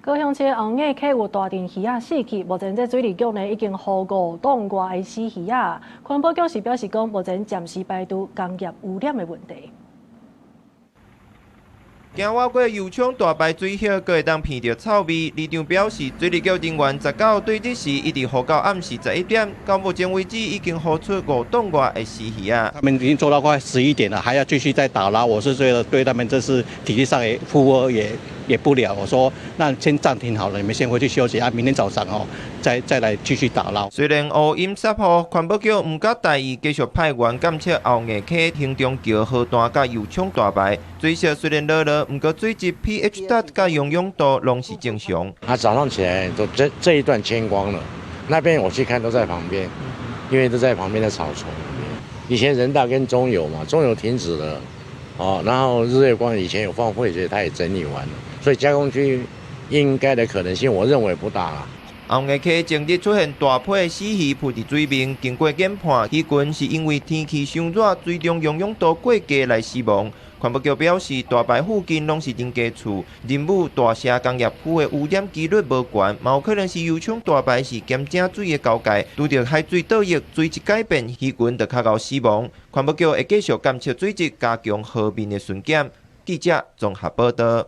高雄市後硬溪有大陣魚仔死去，目前這水利局呢已經呼籲檔外的死魚仔。環保局是表示講，目前暫時排除工業污染的問題。行挖過油廠大排水葉，閣會當聞到臭味。里長表示，水利局人員19對這時一直呼到暗時11點，到目前為止已經呼出5檔外的死魚啊。他們已經做到快11點了，還要繼續再打撈。我是覺得對他們這是體力上也負荷也不了。我說那先暫停好了，你們先回去休息啊，明天早上再來繼續打撈。雖然烏陰濕雨，環保局唔甲大意，繼續派員監測後硬溪、興中橋河段甲油廠大排。水色雖然落落，不過水質 pH 值甲溶氧度攏是正常。他早上起來都這一段清光了，那邊我去看都在旁邊，因為都在旁邊的草叢裡面。以前人大跟中油嘛，中油停止了，然後日月光以前有放廢水，它也整理完了，所以加工區應該的可能性，我認為不大啦。後硬溪前日出現大批死魚浮佇水面，經過研判，魚群是因為天氣傷熱，水中溶氧度過低來死亡。環保局表示，大排附近攏是人家厝，林務大社工業區的污染幾率無懸，嘛有可能是油廠大排是鹹正水的交界，拄到海水倒溢，水質改變，魚群就較高死亡。環保局會繼續監測水質，加強河面的巡檢。記者綜合報道。